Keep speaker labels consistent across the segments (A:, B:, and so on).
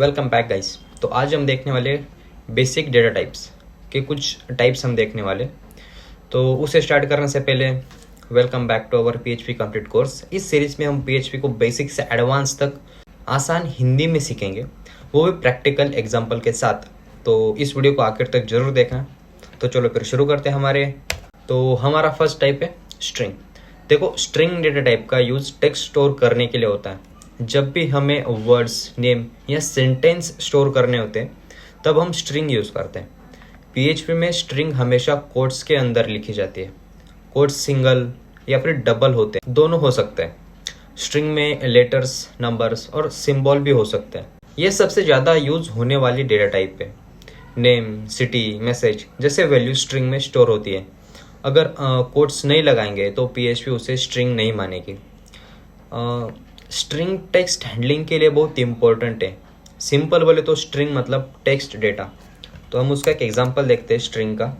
A: Welcome back guys. तो आज हम देखने वाले बेसिक डेटा टाइप्स के कुछ टाइप्स हम देखने वाले। तो उसे स्टार्ट करने से पहले welcome back to our PHP complete course. इस सीरीज में हम पीएचपी को बेसिक से एडवांस तक आसान हिंदी में सीखेंगे, वो भी प्रैक्टिकल एग्जाम्पल के साथ। तो इस वीडियो को आखिर तक जरूर देखना। तो चलो फिर शुरू करते हैं हमारा फर्स्ट टाइप है स्ट्रिंग। देखो, स्ट्रिंग डेटा टाइप का यूज टेक्स्ट स्टोर करने के लिए होता है। जब भी हमें वर्ड्स, नेम या सेंटेंस स्टोर करने होते हैं तब हम स्ट्रिंग यूज़ करते हैं। पीएचपी में स्ट्रिंग हमेशा कोट्स के अंदर लिखी जाती है। कोट्स सिंगल या फिर डबल होते हैं, दोनों हो सकते हैं। स्ट्रिंग में लेटर्स, नंबर्स और सिंबल भी हो सकते हैं। ये सबसे ज़्यादा यूज होने वाली डेटा टाइप है। नेम, सिटी, मैसेज जैसे वैल्यू स्ट्रिंग में स्टोर होती है। अगर कोट्स नहीं लगाएंगे तो पीएचपी उसे स्ट्रिंग नहीं मानेगी। स्ट्रिंग टेक्स्ट हैंडलिंग के लिए बहुत इंपॉर्टेंट है। सिंपल बोले तो स्ट्रिंग मतलब टेक्स्ट डेटा। तो हम उसका एक एग्जांपल देखते हैं स्ट्रिंग का।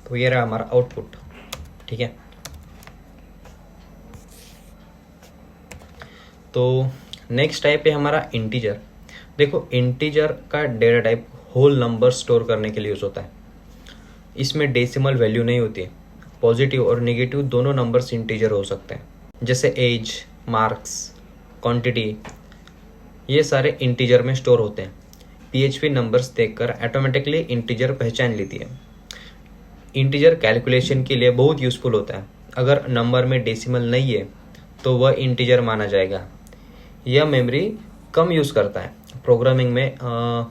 A: तो ये रहा हमारा आउटपुट, ठीक है। तो नेक्स्ट टाइप है हमारा इंटीजर। देखो, इंटीजर का data type whole number store करने के लिए यूज होता है। इसमें डेसिमल वैल्यू नहीं होती है। पॉजिटिव और नेगेटिव दोनों नंबर्स इंटीजर हो सकते हैं, जैसे एज, मार्क्स, क्वांटिटी, ये सारे इंटीजर में स्टोर होते हैं। पीएचपी नंबर्स देखकर ऑटोमेटिकली इंटीजर पहचान लेती है। इंटीजर कैलकुलेशन के लिए बहुत यूज़फुल होता है। अगर नंबर में डेसिमल नहीं है तो वह इंटीजर माना जाएगा। यह मेमोरी कम यूज़ करता है। प्रोग्रामिंग में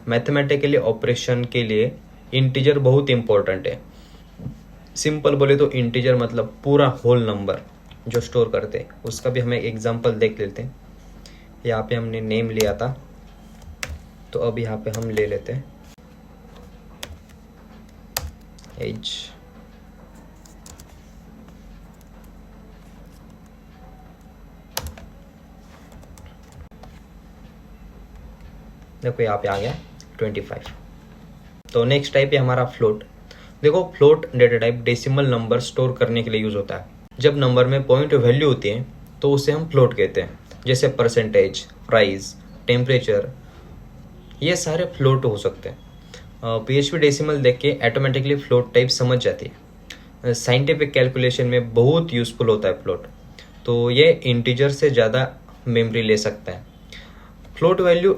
A: मैथमेटिकली ऑपरेशन के लिए इंटीजर बहुत इंपॉर्टेंट है। सिंपल बोले तो इंटीजर मतलब पूरा होल नंबर जो स्टोर करते हैं। उसका भी हमें एग्जांपल देख लेते हैं। यहाँ पे हमने नेम लिया था, तो अब यहाँ पे हम ले लेते हैं एज। देखो यहाँ पे आ गया 25। तो नेक्स्ट टाइप है हमारा फ्लोट। देखो, float data type decimal number store करने के लिए यूज होता है। जब नंबर में पॉइंट वैल्यू होती है तो उसे हम फ्लोट कहते हैं, जैसे परसेंटेज, प्राइस, टेम्परेचर, ये सारे फ्लोट हो सकते हैं। पीएचपी डेसिमल देख के ऑटोमेटिकली फ्लोट टाइप समझ जाती है। साइंटिफिक कैलकुलेशन में बहुत यूजफुल होता है फ्लोट। तो ये इंटीजर से ज़्यादा मेमोरी ले सकता है। Float value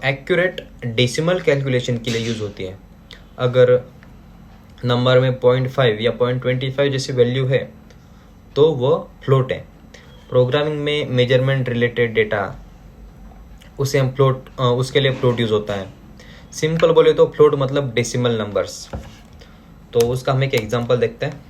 A: accurate decimal calculation के लिए यूज होती है। अगर नंबर में 0.5 या 0.25 जैसी वैल्यू है तो वह फ्लोट है। प्रोग्रामिंग में मेजरमेंट रिलेटेड डेटा उसे हम उसके लिए फ्लोट यूज होता है। सिंपल बोले तो फ्लोट मतलब डेसिमल नंबर्स। तो उसका हम एक एग्जांपल देखते हैं।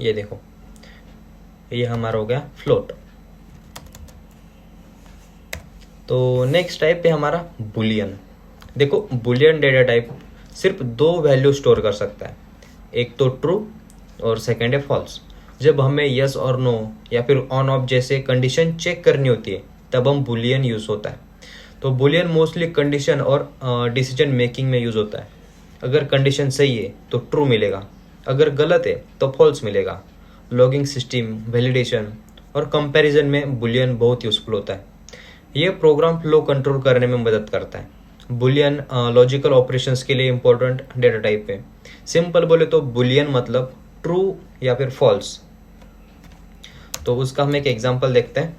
A: ये देखो, ये हमारा हो गया फ्लोट। तो नेक्स्ट टाइप है हमारा बुलियन। देखो, बुलियन डेटा टाइप सिर्फ दो वैल्यू स्टोर कर सकता है, एक तो ट्रू और सेकंड है फॉल्स। जब हमें यस और नो या फिर ऑन ऑफ जैसे कंडीशन चेक करनी होती है तब हम बुलियन यूज होता है। तो बुलियन मोस्टली कंडीशन और डिसीजन मेकिंग में यूज होता है। अगर कंडीशन सही है तो ट्रू मिलेगा, अगर गलत है तो फॉल्स मिलेगा। लॉगिंग सिस्टम, वैलिडेशन और कंपैरिजन में बुलियन बहुत यूजफुल होता है। यह प्रोग्राम फ्लो कंट्रोल करने में मदद करता है। बुलियन लॉजिकल ऑपरेशंस के लिए इंपॉर्टेंट डेटा टाइप है। सिंपल बोले तो बुलियन मतलब ट्रू या फिर फॉल्स। तो उसका हम एक एग्जांपल देखते हैं।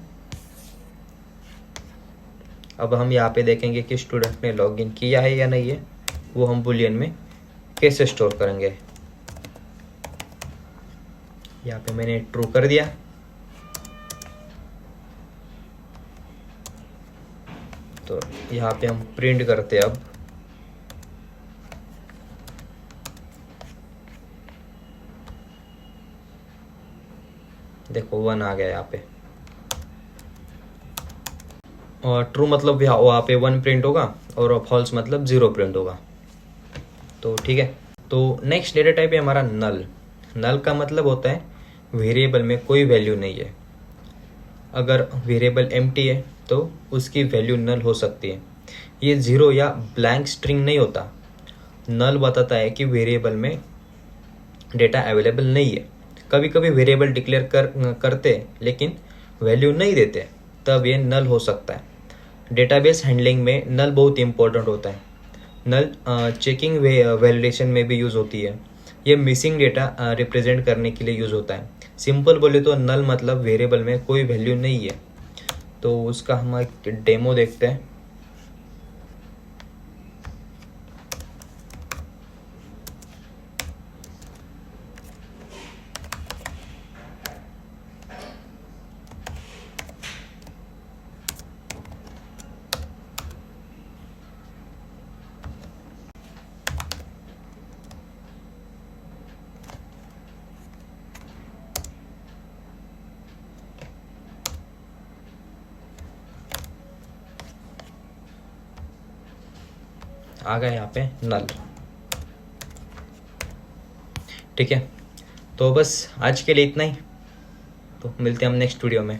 A: अब हम यहाँ पे देखेंगे कि स्टूडेंट ने लॉगिन किया है या नहीं है, वो हम बुलियन में कैसे स्टोर करेंगे। यहाँ पे मैंने ट्रू कर दिया। तो यहाँ पे हम प्रिंट करते हैं। अब देखो 1 आ गया यहाँ पे, और ट्रू मतलब वहाँ पे 1 प्रिंट होगा और फॉल्स मतलब 0 प्रिंट होगा। तो ठीक है। तो नेक्स्ट डेटा टाइप है हमारा नल। नल का मतलब होता है वेरिएबल में कोई वैल्यू नहीं है। अगर वेरिएबल एम्प्टी है तो उसकी वैल्यू नल हो सकती है। ये जीरो या ब्लैंक स्ट्रिंग नहीं होता। नल बताता है कि वेरिएबल में डेटा अवेलेबल नहीं है। कभी कभी वेरिएबल डिक्लेयर करते लेकिन वैल्यू नहीं देते, तब ये नल हो सकता है। डेटाबेस हैंडलिंग में नल बहुत इंपॉर्टेंट होता है। नल चेकिंग वैलिडेशन में भी यूज़ होती है। ये मिसिंग डेटा रिप्रेजेंट करने के लिए यूज़ होता है। सिंपल बोले तो नल मतलब वेरिएबल में कोई वैल्यू नहीं है। तो उसका हम एक डेमो देखते हैं। आ गया यहाँ पे नल। ठीक है, तो बस आज के लिए इतना ही। तो मिलते हैं हम नेक्स्ट वीडियो में।